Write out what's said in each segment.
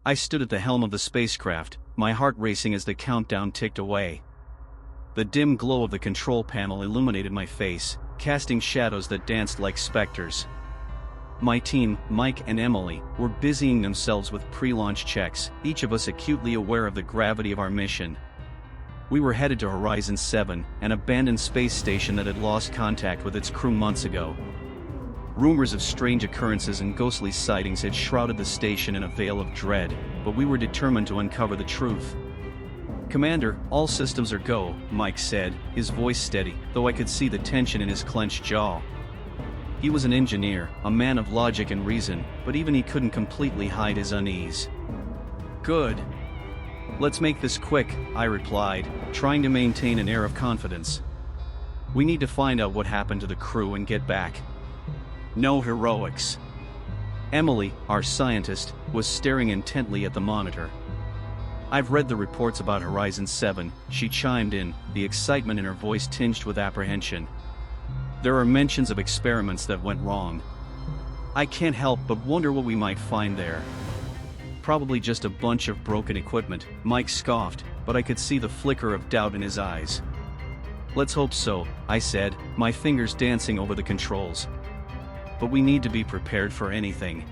I stood at the helm of the spacecraft, my heart racing as the countdown ticked away. The dim glow of the control panel illuminated my face, casting shadows that danced like specters. My team, Mike and Emily, were busying themselves with pre-launch checks, each of us acutely aware of the gravity of our mission. We were headed to Horizon 7, an abandoned space station that had lost contact with its crew months ago. Rumors of strange occurrences and ghostly sightings had shrouded the station in a veil of dread, but we were determined to uncover the truth. "Commander, all systems are go," Mike said, his voice steady, though I could see the tension in his clenched jaw. He was an engineer, a man of logic and reason, but even he couldn't completely hide his unease. "Good. Let's make this quick," I replied, trying to maintain an air of confidence. "We need to find out what happened to the crew and get back. No heroics." Emily, our scientist, was staring intently at the monitor. "I've read the reports about Horizon 7, she chimed in, the excitement in her voice tinged with apprehension. "There are mentions of experiments that went wrong. I can't help but wonder what we might find there." "Probably just a bunch of broken equipment," Mike scoffed, but I could see the flicker of doubt in his eyes. "Let's hope so," I said, my fingers dancing over the controls. "But we need to be prepared for anything.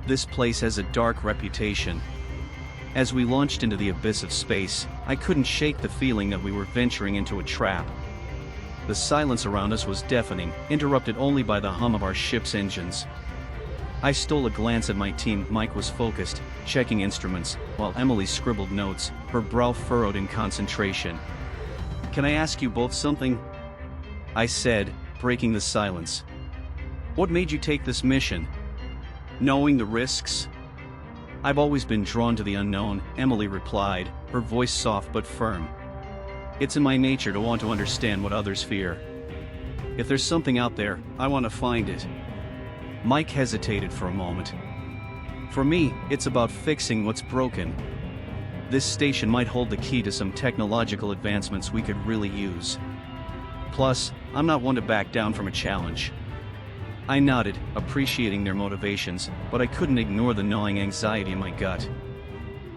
This place has a dark reputation." As we launched into the abyss of space, I couldn't shake the feeling that we were venturing into a trap. The silence around us was deafening, interrupted only by the hum of our ship's engines. I stole a glance at my team. Mike was focused, checking instruments, while Emily scribbled notes, her brow furrowed in concentration. "Can I ask you both something?" I said, breaking the silence. "What made you take this mission? Knowing the risks?" "I've always been drawn to the unknown," Emily replied, her voice soft but firm. "It's in my nature to want to understand what others fear. If there's something out there, I want to find it." Mike hesitated for a moment. "For me, it's about fixing what's broken. This station might hold the key to some technological advancements we could really use. Plus, I'm not one to back down from a challenge." I nodded, appreciating their motivations, but I couldn't ignore the gnawing anxiety in my gut.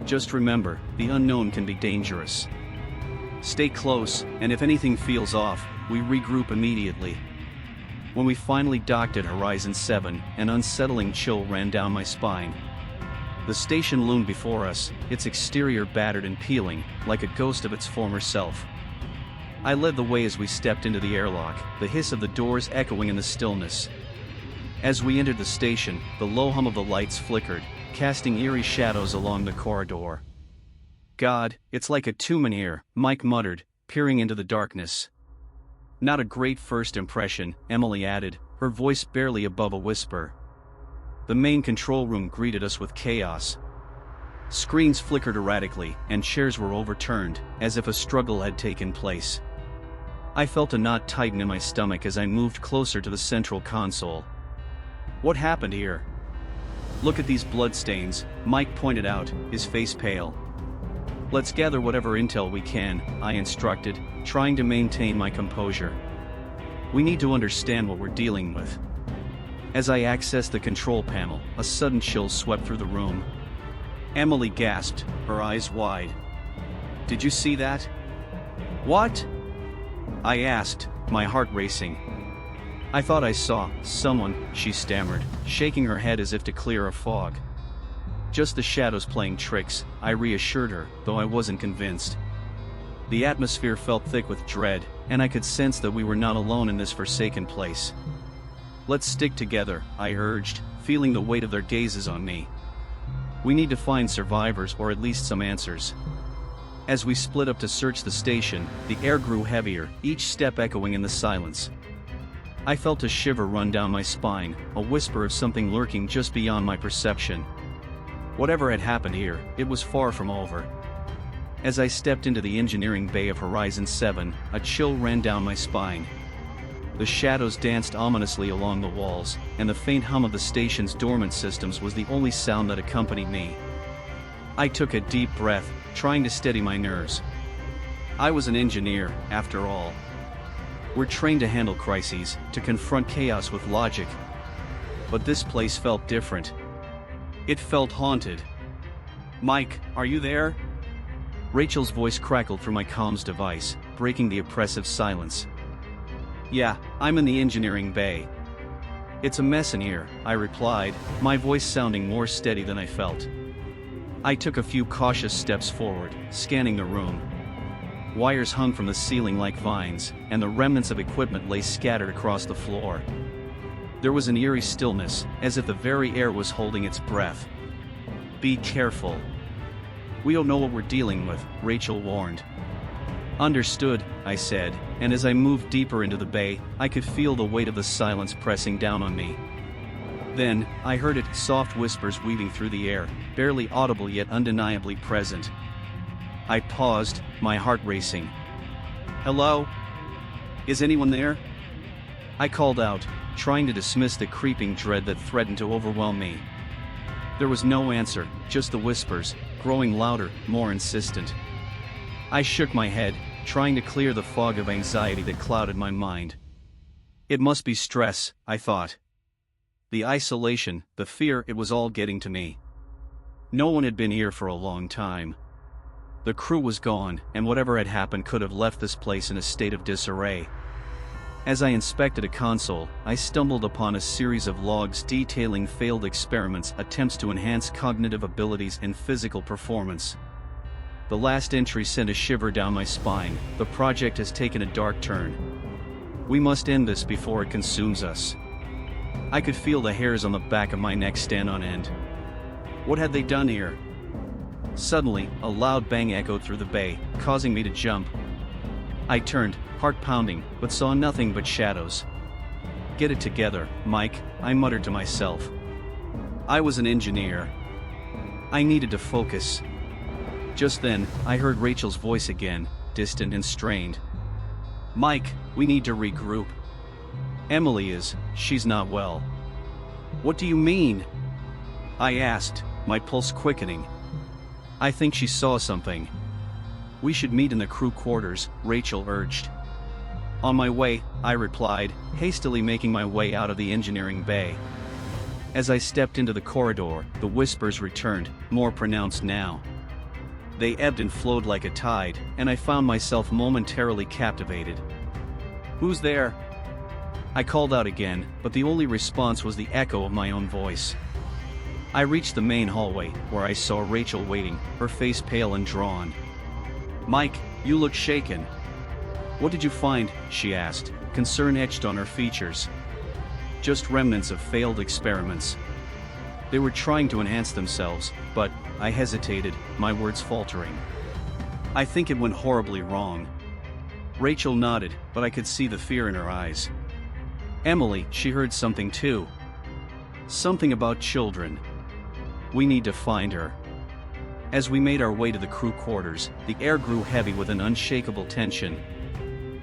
"Just remember, the unknown can be dangerous. Stay close, and if anything feels off, we regroup immediately." When we finally docked at Horizon 7, an unsettling chill ran down my spine. The station loomed before us, its exterior battered and peeling, like a ghost of its former self. I led the way as we stepped into the airlock, the hiss of the doors echoing in the stillness. As we entered the station, the low hum of the lights flickered, casting eerie shadows along the corridor. "God, it's like a tomb in here," Mike muttered, peering into the darkness. "Not a great first impression," Emily added, her voice barely above a whisper. The main control room greeted us with chaos. Screens flickered erratically, and chairs were overturned, as if a struggle had taken place. I felt a knot tighten in my stomach as I moved closer to the central console. "What happened here?" "Look at these bloodstains," Mike pointed out, his face pale. "Let's gather whatever intel we can," I instructed, trying to maintain my composure. "We need to understand what we're dealing with." As I accessed the control panel, a sudden chill swept through the room. Emily gasped, her eyes wide. "Did you see that?" "What?" I asked, my heart racing. "I thought I saw someone," she stammered, shaking her head as if to clear a fog. "Just the shadows playing tricks," I reassured her, though I wasn't convinced. The atmosphere felt thick with dread, and I could sense that we were not alone in this forsaken place. "Let's stick together," I urged, feeling the weight of their gazes on me. "We need to find survivors or at least some answers." As we split up to search the station, the air grew heavier, each step echoing in the silence. I felt a shiver run down my spine, a whisper of something lurking just beyond my perception. Whatever had happened here, it was far from over. As I stepped into the engineering bay of Horizon 7, a chill ran down my spine. The shadows danced ominously along the walls, and the faint hum of the station's dormant systems was the only sound that accompanied me. I took a deep breath, trying to steady my nerves. I was an engineer, after all. We're trained to handle crises, to confront chaos with logic. But this place felt different. It felt haunted. Mike, are you there? Rachel's voice crackled through my comms device, breaking the oppressive silence. Yeah, I'm in the engineering bay. It's a mess in here, I replied, my voice sounding more steady than I felt. I took a few cautious steps forward, scanning the room. Wires hung from the ceiling like vines, and the remnants of equipment lay scattered across the floor. There was an eerie stillness, as if the very air was holding its breath. Be careful. We don't know what we're dealing with, Rachel warned. Understood, I said, and as I moved deeper into the bay, I could feel the weight of the silence pressing down on me. Then, I heard it, soft whispers weaving through the air, barely audible yet undeniably present. I paused, my heart racing. Hello? Is anyone there? I called out, trying to dismiss the creeping dread that threatened to overwhelm me. There was no answer, just the whispers, growing louder, more insistent. I shook my head, trying to clear the fog of anxiety that clouded my mind. It must be stress, I thought. The isolation, the fear, it was all getting to me. No one had been here for a long time. The crew was gone, and whatever had happened could have left this place in a state of disarray. As I inspected a console, I stumbled upon a series of logs detailing failed experiments, attempts to enhance cognitive abilities and physical performance. The last entry sent a shiver down my spine. The project has taken a dark turn. We must end this before it consumes us. I could feel the hairs on the back of my neck stand on end. What had they done here? Suddenly, a loud bang echoed through the bay, causing me to jump. I turned, heart pounding, but saw nothing but shadows. Get it together, Mike, I muttered to myself. I was an engineer. I needed to focus. Just then, I heard Rachel's voice again, distant and strained. Mike, we need to regroup. Emily is, she's not well. What do you mean? I asked, my pulse quickening. I think she saw something. We should meet in the crew quarters, Rachel urged. On my way, I replied, hastily making my way out of the engineering bay. As I stepped into the corridor, the whispers returned, more pronounced now. They ebbed and flowed like a tide, and I found myself momentarily captivated. Who's there? I called out again, but the only response was the echo of my own voice. I reached the main hallway, where I saw Rachel waiting, her face pale and drawn. Mike, you look shaken. What did you find? She asked, concern etched on her features. Just remnants of failed experiments. They were trying to enhance themselves, but, I hesitated, my words faltering. I think it went horribly wrong. Rachel nodded, but I could see the fear in her eyes. Emily, she heard something too. Something about children. We need to find her. As we made our way to the crew quarters, the air grew heavy with an unshakable tension.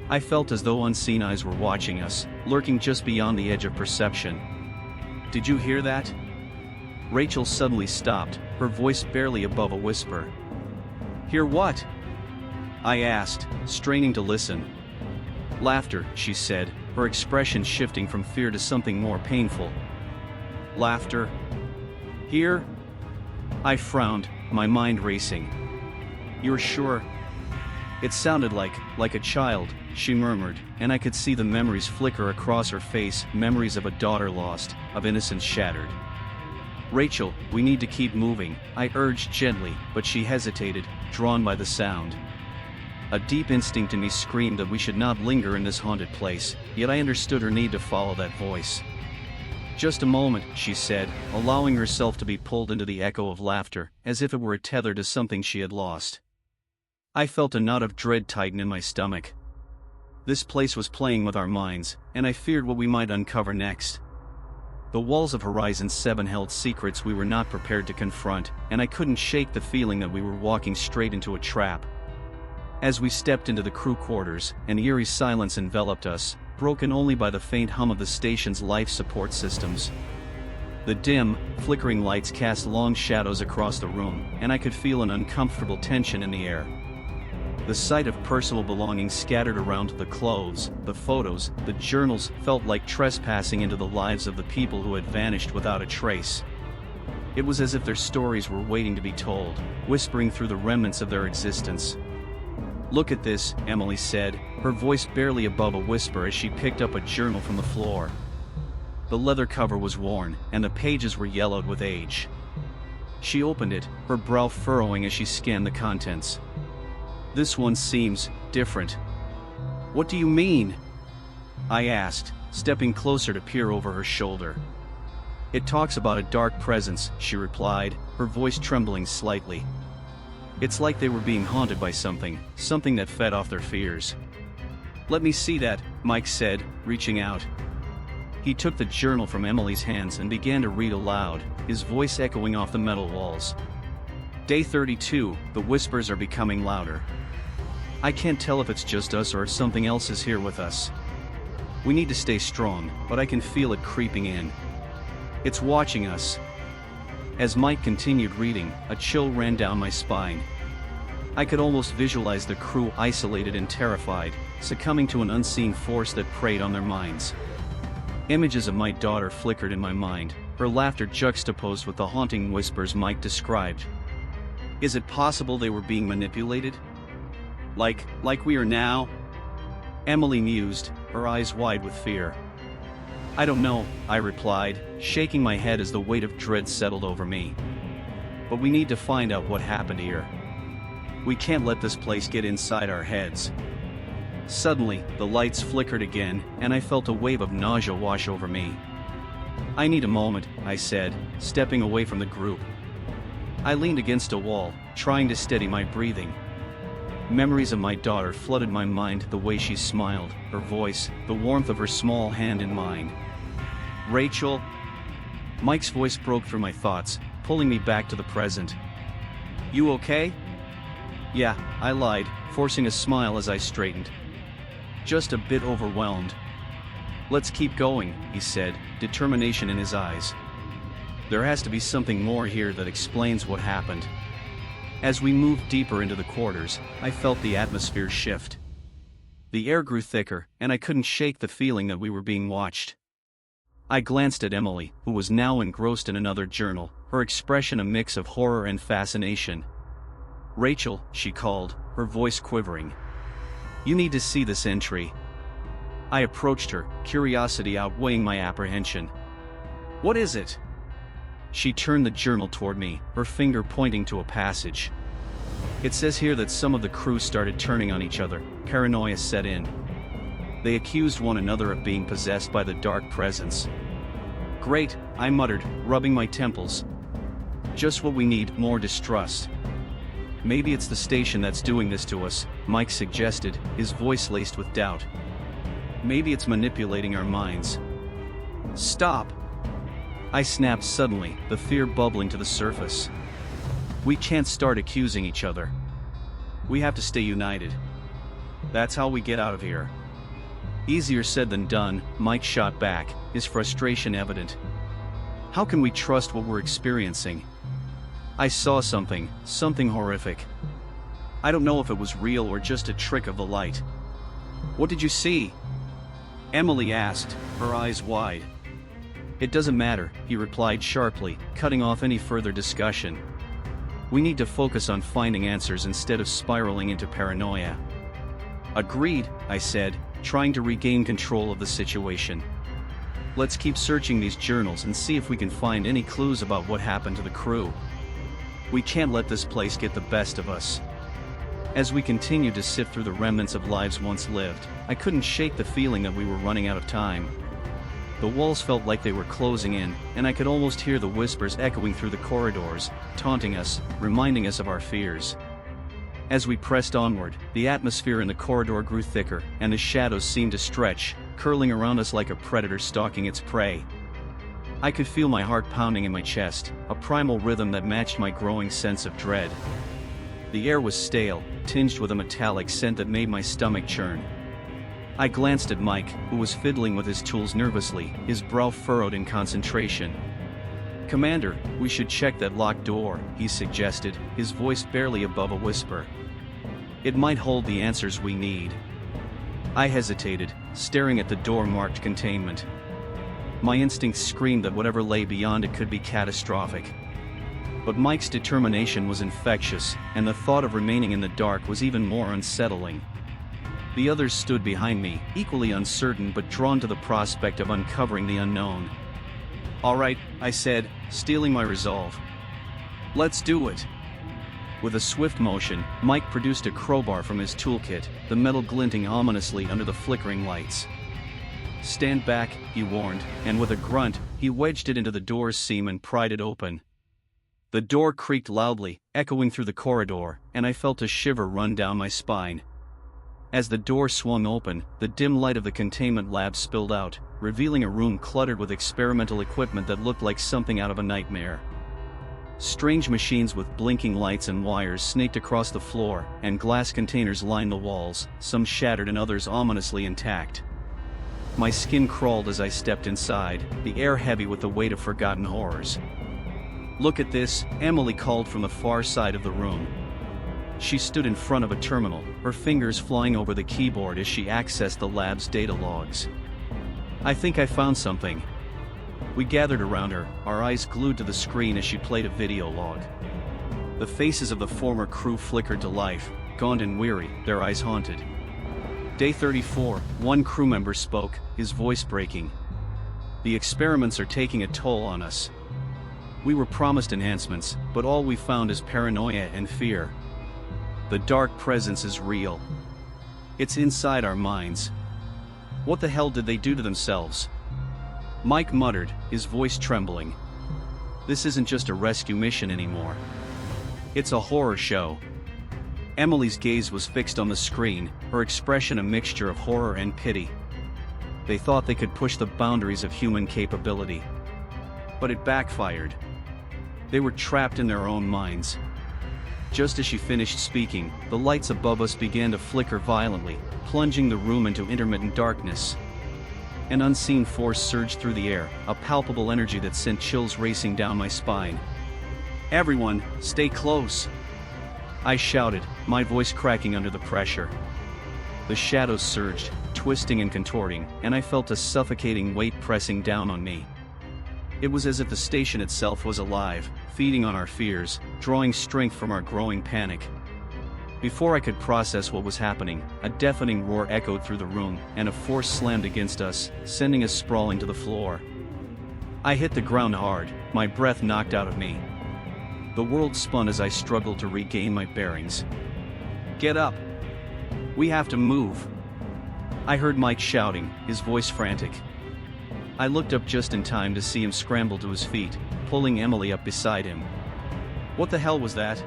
I felt as though unseen eyes were watching us, lurking just beyond the edge of perception. Did you hear that? Rachel suddenly stopped, her voice barely above a whisper. Hear what? I asked, straining to listen. Laughter, she said, her expression shifting from fear to something more painful. Laughter? Here? I frowned, my mind racing. You're sure? It sounded like a child, she murmured, and I could see the memories flicker across her face, memories of a daughter lost, of innocence shattered. Rachel, we need to keep moving, I urged gently, but she hesitated, drawn by the sound. A deep instinct in me screamed that we should not linger in this haunted place, yet I understood her need to follow that voice. Just a moment, she said, allowing herself to be pulled into the echo of laughter, as if it were a tether to something she had lost. I felt a knot of dread tighten in my stomach. This place was playing with our minds, and I feared what we might uncover next. The walls of Horizon 7 held secrets we were not prepared to confront, and I couldn't shake the feeling that we were walking straight into a trap. As we stepped into the crew quarters, an eerie silence enveloped us, broken only by the faint hum of the station's life support systems. The dim, flickering lights cast long shadows across the room, and I could feel an uncomfortable tension in the air. The sight of personal belongings scattered around, the clothes, the photos, the journals, felt like trespassing into the lives of the people who had vanished without a trace. It was as if their stories were waiting to be told, whispering through the remnants of their existence. "Look at this," Emily said, her voice barely above a whisper as she picked up a journal from the floor. The leather cover was worn, and the pages were yellowed with age. She opened it, her brow furrowing as she scanned the contents. "This one seems different." "What do you mean?" I asked, stepping closer to peer over her shoulder. "It talks about a dark presence," she replied, her voice trembling slightly. "It's like they were being haunted by something that fed off their fears." "Let me see that," Mike said, reaching out. He took the journal from Emily's hands and began to read aloud, his voice echoing off the metal walls. "Day 32, the whispers are becoming louder. I can't tell if it's just us or if something else is here with us. We need to stay strong, but I can feel it creeping in. It's watching us." As Mike continued reading, a chill ran down my spine. I could almost visualize the crew isolated and terrified, succumbing to an unseen force that preyed on their minds. Images of my daughter flickered in my mind, her laughter juxtaposed with the haunting whispers Mike described. Is it possible they were being manipulated? Like we are now? Emily mused, her eyes wide with fear. "I don't know," I replied, shaking my head as the weight of dread settled over me. "But we need to find out what happened here. We can't let this place get inside our heads." Suddenly, the lights flickered again, and I felt a wave of nausea wash over me. "I need a moment," I said, stepping away from the group. I leaned against a wall, trying to steady my breathing. Memories of my daughter flooded my mind, the way she smiled, her voice, the warmth of her small hand in mine. "Rachel?" Mike's voice broke through my thoughts, pulling me back to the present. "You okay?" "Yeah," I lied, forcing a smile as I straightened. "Just a bit overwhelmed." "Let's keep going," he said, determination in his eyes. "There has to be something more here that explains what happened." As we moved deeper into the quarters, I felt the atmosphere shift. The air grew thicker, and I couldn't shake the feeling that we were being watched. I glanced at Emily, who was now engrossed in another journal, her expression a mix of horror and fascination. "Rachel," she called, her voice quivering. "You need to see this entry." I approached her, curiosity outweighing my apprehension. "What is it?" She turned the journal toward me, her finger pointing to a passage. "It says here that some of the crew started turning on each other, paranoia set in. They accused one another of being possessed by the dark presence." "Great," I muttered, rubbing my temples. "Just what we need, more distrust." "Maybe it's the station that's doing this to us," Mike suggested, his voice laced with doubt. "Maybe it's manipulating our minds." "Stop!" I snapped suddenly, the fear bubbling to the surface. "We can't start accusing each other. We have to stay united. That's how we get out of here." "Easier said than done," Mike shot back, his frustration evident. "How can we trust what we're experiencing? I saw something horrific. I don't know if it was real or just a trick of the light." "What did you see?" Emily asked, her eyes wide. "It doesn't matter," he replied sharply, cutting off any further discussion. "We need to focus on finding answers instead of spiraling into paranoia." "Agreed," I said, trying to regain control of the situation. "Let's keep searching these journals and see if we can find any clues about what happened to the crew. We can't let this place get the best of us." As we continued to sift through the remnants of lives once lived, I couldn't shake the feeling that we were running out of time. The walls felt like they were closing in, and I could almost hear the whispers echoing through the corridors, taunting us, reminding us of our fears. As we pressed onward, the atmosphere in the corridor grew thicker, and the shadows seemed to stretch, curling around us like a predator stalking its prey. I could feel my heart pounding in my chest, a primal rhythm that matched my growing sense of dread. The air was stale, tinged with a metallic scent that made my stomach churn. I glanced at Mike, who was fiddling with his tools nervously, his brow furrowed in concentration. "Commander, we should check that locked door," he suggested, his voice barely above a whisper. "It might hold the answers we need." I hesitated, staring at the door marked containment. My instincts screamed that whatever lay beyond it could be catastrophic. But Mike's determination was infectious, and the thought of remaining in the dark was even more unsettling. The others stood behind me, equally uncertain but drawn to the prospect of uncovering the unknown. "All right," I said, steeling my resolve. "Let's do it." With a swift motion, Mike produced a crowbar from his toolkit, the metal glinting ominously under the flickering lights. "Stand back," he warned, and with a grunt, he wedged it into the door's seam and pried it open. The door creaked loudly, echoing through the corridor, and I felt a shiver run down my spine. As the door swung open, the dim light of the containment lab spilled out, revealing a room cluttered with experimental equipment that looked like something out of a nightmare. Strange machines with blinking lights and wires snaked across the floor, and glass containers lined the walls, some shattered and others ominously intact. My skin crawled as I stepped inside, the air heavy with the weight of forgotten horrors. "Look at this," Emily called from the far side of the room. She stood in front of a terminal, her fingers flying over the keyboard as she accessed the lab's data logs. "I think I found something." We gathered around her, our eyes glued to the screen as she played a video log. The faces of the former crew flickered to life, gaunt and weary, their eyes haunted. "Day 34, one crew member spoke, his voice breaking. "The experiments are taking a toll on us. We were promised enhancements, but all we found is paranoia and fear. The dark presence is real. It's inside our minds. What the hell did they do to themselves?" Mike muttered, his voice trembling. "This isn't just a rescue mission anymore. It's a horror show." Emily's gaze was fixed on the screen, her expression a mixture of horror and pity. They thought they could push the boundaries of human capability. But it backfired. They were trapped in their own minds. Just as she finished speaking, the lights above us began to flicker violently, plunging the room into intermittent darkness. An unseen force surged through the air, a palpable energy that sent chills racing down my spine. "Everyone, stay close!" I shouted, my voice cracking under the pressure. The shadows surged, twisting and contorting, and I felt a suffocating weight pressing down on me. It was as if the station itself was alive, feeding on our fears, drawing strength from our growing panic. Before I could process what was happening, a deafening roar echoed through the room, and a force slammed against us, sending us sprawling to the floor. I hit the ground hard, my breath knocked out of me. The world spun as I struggled to regain my bearings. "Get up! We have to move!" I heard Mike shouting, his voice frantic. I looked up just in time to see him scramble to his feet, pulling Emily up beside him. "What the hell was that?"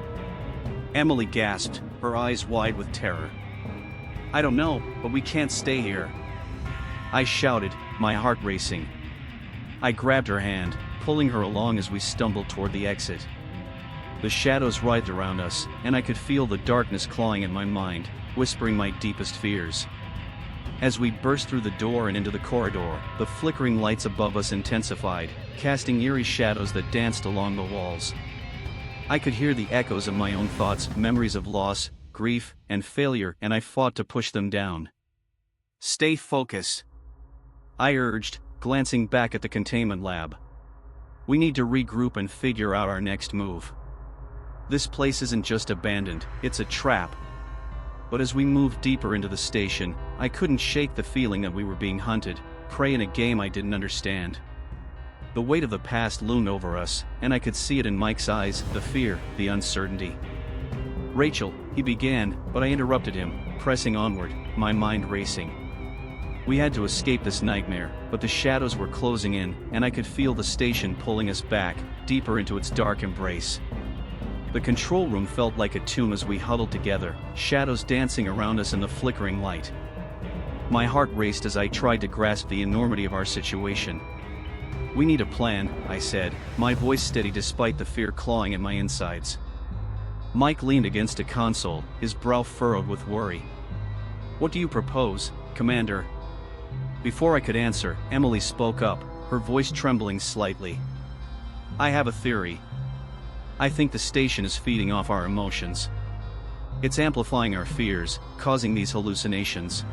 Emily gasped, her eyes wide with terror. "I don't know, but we can't stay here." I shouted, my heart racing. I grabbed her hand, pulling her along as we stumbled toward the exit. The shadows writhed around us, and I could feel the darkness clawing at my mind, whispering my deepest fears. As we burst through the door and into the corridor, the flickering lights above us intensified, casting eerie shadows that danced along the walls. I could hear the echoes of my own thoughts, memories of loss, grief, and failure, and I fought to push them down. "Stay focused," I urged, glancing back at the containment lab. "We need to regroup and figure out our next move. This place isn't just abandoned, it's a trap." But as we moved deeper into the station, I couldn't shake the feeling that we were being hunted, prey in a game I didn't understand. The weight of the past loomed over us, and I could see it in Mike's eyes, the fear, the uncertainty. "Rachel," he began, but I interrupted him, pressing onward, my mind racing. We had to escape this nightmare, but the shadows were closing in, and I could feel the station pulling us back, deeper into its dark embrace. The control room felt like a tomb as we huddled together, shadows dancing around us in the flickering light. My heart raced as I tried to grasp the enormity of our situation. "We need a plan," I said, my voice steady despite the fear clawing at my insides. Mike leaned against a console, his brow furrowed with worry. "What do you propose, Commander?" Before I could answer, Emily spoke up, her voice trembling slightly. "I have a theory. I think the station is feeding off our emotions. It's amplifying our fears, causing these hallucinations.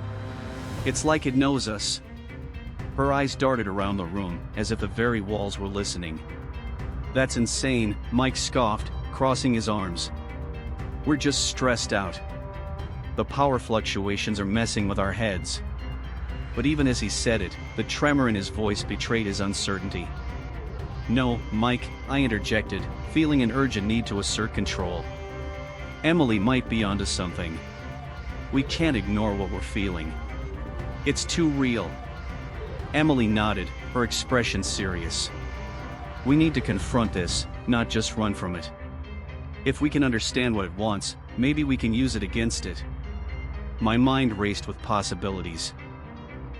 It's like it knows us." Her eyes darted around the room, as if the very walls were listening. That's insane, Mike scoffed, crossing his arms. We're just stressed out. The power fluctuations are messing with our heads. But even as he said it, the tremor in his voice betrayed his uncertainty. No, Mike, I interjected, feeling an urgent need to assert control. Emily might be onto something. We can't ignore what we're feeling. It's too real. Emily nodded, her expression serious. We need to confront this, not just run from it. If we can understand what it wants, maybe we can use it against it. My mind raced with possibilities.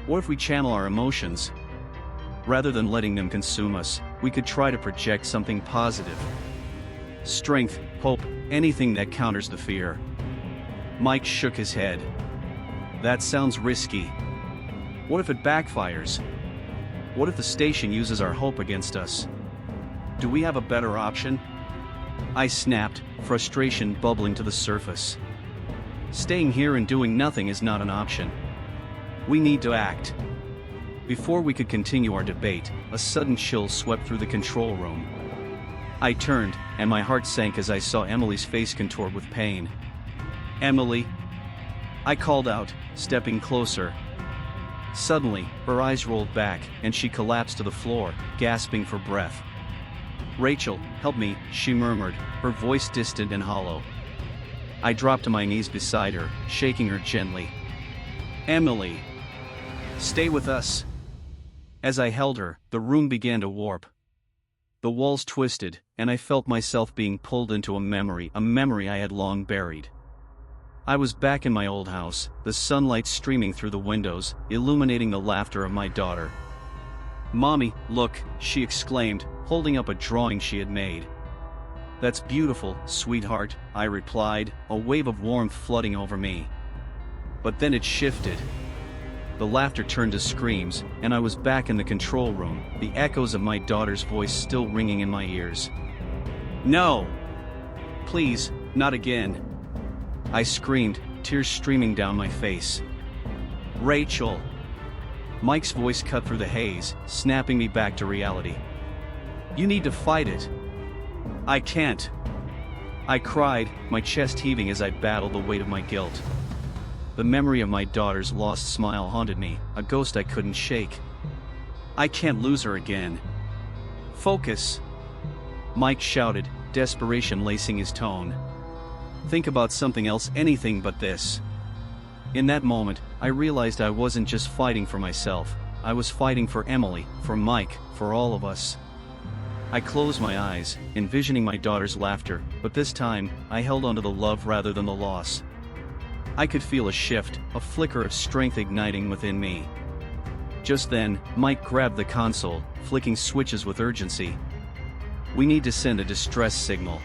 What if we channel our emotions? Rather than letting them consume us, we could try to project something positive. Strength, hope, anything that counters the fear. Mike shook his head. That sounds risky. What if it backfires? What if the station uses our hope against us? Do we have a better option? I snapped, frustration bubbling to the surface. Staying here and doing nothing is not an option. We need to act. Before we could continue our debate, a sudden chill swept through the control room. I turned, and my heart sank as I saw Emily's face contort with pain. Emily? I called out, stepping closer. Suddenly, her eyes rolled back, and she collapsed to the floor, gasping for breath. Rachel, help me, she murmured, her voice distant and hollow. I dropped to my knees beside her, shaking her gently. Emily! Stay with us! As I held her, the room began to warp. The walls twisted, and I felt myself being pulled into a memory I had long buried. I was back in my old house, the sunlight streaming through the windows, illuminating the laughter of my daughter. Mommy, look, she exclaimed, holding up a drawing she had made. That's beautiful, sweetheart, I replied, a wave of warmth flooding over me. But then it shifted. The laughter turned to screams, and I was back in the control room, the echoes of my daughter's voice still ringing in my ears. No! Please, not again! I screamed, tears streaming down my face. Rachel! Mike's voice cut through the haze, snapping me back to reality. You need to fight it. I can't. I cried, my chest heaving as I battled the weight of my guilt. The memory of my daughter's lost smile haunted me, a ghost I couldn't shake. I can't lose her again. Focus! Mike shouted, desperation lacing his tone. Think about something else, anything but this. In that moment, I realized I wasn't just fighting for myself, I was fighting for Emily, for Mike, for all of us. I closed my eyes, envisioning my daughter's laughter, but this time, I held onto the love rather than the loss. I could feel a shift, a flicker of strength igniting within me. Just then, Mike grabbed the console, flicking switches with urgency. We need to send a distress signal.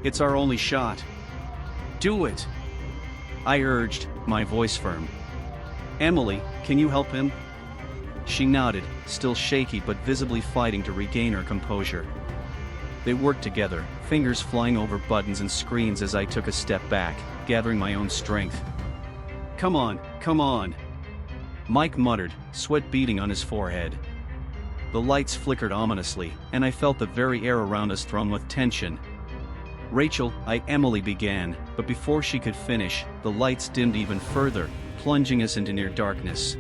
It's our only shot. Do it! I urged, my voice firm. Emily, can you help him? She nodded, still shaky but visibly fighting to regain her composure. They worked together, fingers flying over buttons and screens as I took a step back, gathering my own strength. Come on, come on! Mike muttered, sweat beading on his forehead. The lights flickered ominously, and I felt the very air around us thrown with tension. Rachel, Emily began, but before she could finish, the lights dimmed even further, plunging us into near darkness.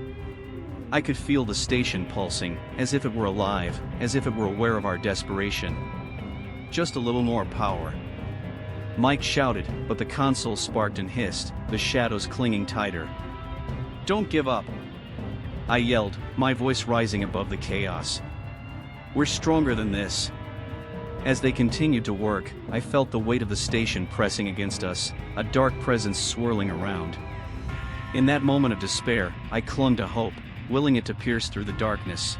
I could feel the station pulsing, as if it were alive, as if it were aware of our desperation. Just a little more power. Mike shouted, but the console sparked and hissed, the shadows clinging tighter. Don't give up! I yelled, my voice rising above the chaos. We're stronger than this. As they continued to work, I felt the weight of the station pressing against us, a dark presence swirling around. In that moment of despair, I clung to hope, willing it to pierce through the darkness.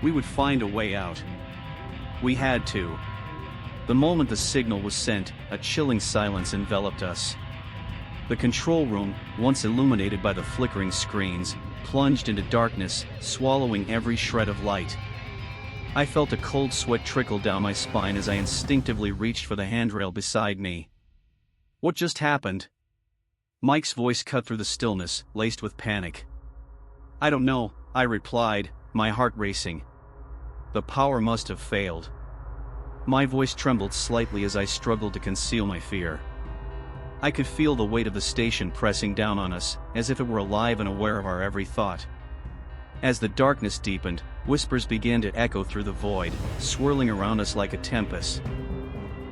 We would find a way out. We had to. The moment the signal was sent, a chilling silence enveloped us. The control room, once illuminated by the flickering screens, plunged into darkness, swallowing every shred of light. I felt a cold sweat trickle down my spine as I instinctively reached for the handrail beside me. What just happened? Mike's voice cut through the stillness, laced with panic. I don't know, I replied, my heart racing. The power must have failed. My voice trembled slightly as I struggled to conceal my fear. I could feel the weight of the station pressing down on us, as if it were alive and aware of our every thought. As the darkness deepened, whispers began to echo through the void, swirling around us like a tempest.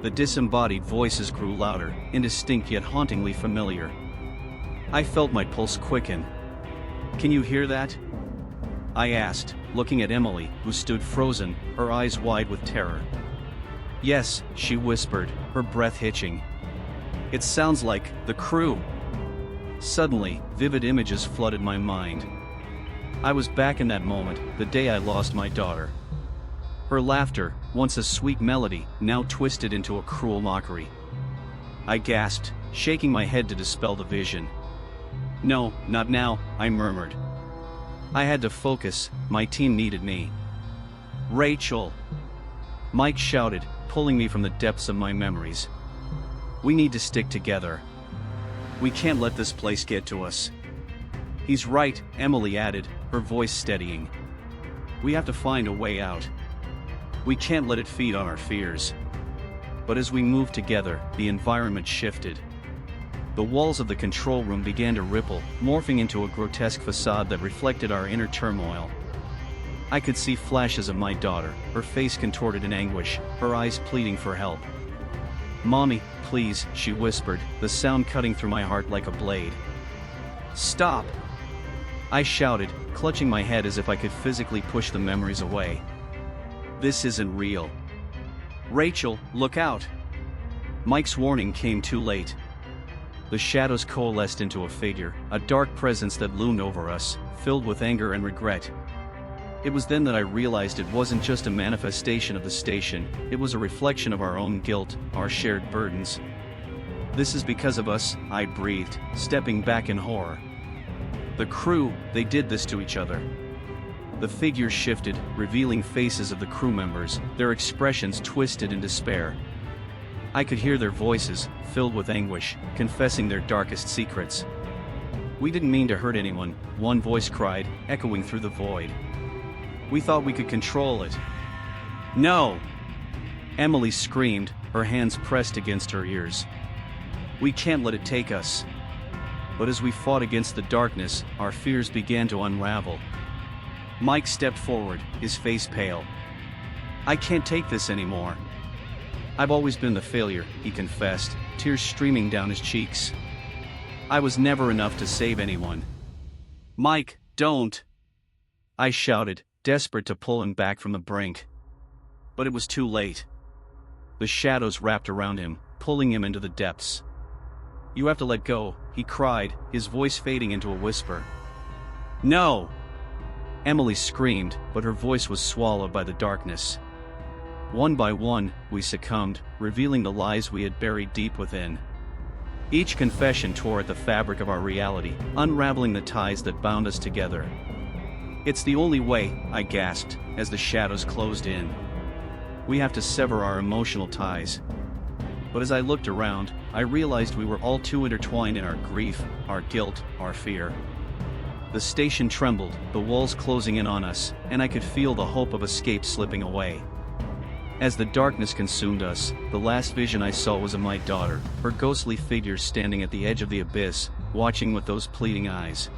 The disembodied voices grew louder, indistinct yet hauntingly familiar. I felt my pulse quicken. "Can you hear that?" I asked, looking at Emily, who stood frozen, her eyes wide with terror. "Yes," she whispered, her breath hitching. "It sounds like the crew." Suddenly, vivid images flooded my mind. I was back in that moment, the day I lost my daughter. Her laughter, once a sweet melody, now twisted into a cruel mockery. I gasped, shaking my head to dispel the vision. "No, not now," I murmured. I had to focus, my team needed me. "Rachel!" Mike shouted, pulling me from the depths of my memories. "We need to stick together. We can't let this place get to us." "He's right," Emily added, her voice steadying. "We have to find a way out. We can't let it feed on our fears." But as we moved together, the environment shifted. The walls of the control room began to ripple, morphing into a grotesque facade that reflected our inner turmoil. I could see flashes of my daughter, her face contorted in anguish, her eyes pleading for help. "Mommy, please," she whispered, the sound cutting through my heart like a blade. "Stop!" I shouted, clutching my head as if I could physically push the memories away. "This isn't real. Rachel, look out!" Mike's warning came too late. The shadows coalesced into a figure, a dark presence that loomed over us, filled with anger and regret. It was then that I realized it wasn't just a manifestation of the station, it was a reflection of our own guilt, our shared burdens. "This is because of us," I breathed, stepping back in horror. "The crew, they did this to each other." The figures shifted, revealing faces of the crew members, their expressions twisted in despair. I could hear their voices, filled with anguish, confessing their darkest secrets. "We didn't mean to hurt anyone," one voice cried, echoing through the void. "We thought we could control it." "No!" Emily screamed, her hands pressed against her ears. "We can't let it take us." But as we fought against the darkness, our fears began to unravel. Mike stepped forward, his face pale. "I can't take this anymore. I've always been the failure," he confessed, tears streaming down his cheeks. "I was never enough to save anyone." "Mike, don't!" I shouted, desperate to pull him back from the brink. But it was too late. The shadows wrapped around him, pulling him into the depths. "You have to let go," he cried, his voice fading into a whisper. "No!" Emily screamed, but her voice was swallowed by the darkness. One by one, we succumbed, revealing the lies we had buried deep within. Each confession tore at the fabric of our reality, unraveling the ties that bound us together. "It's the only way," I gasped, as the shadows closed in. "We have to sever our emotional ties." But as I looked around, I realized we were all too intertwined in our grief, our guilt, our fear. The station trembled, the walls closing in on us, and I could feel the hope of escape slipping away. As the darkness consumed us, the last vision I saw was of my daughter, her ghostly figure standing at the edge of the abyss, watching with those pleading eyes.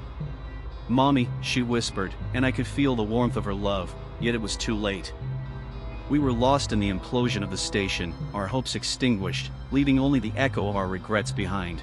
"Mommy," she whispered, and I could feel the warmth of her love, yet it was too late. We were lost in the implosion of the station, our hopes extinguished, leaving only the echo of our regrets behind.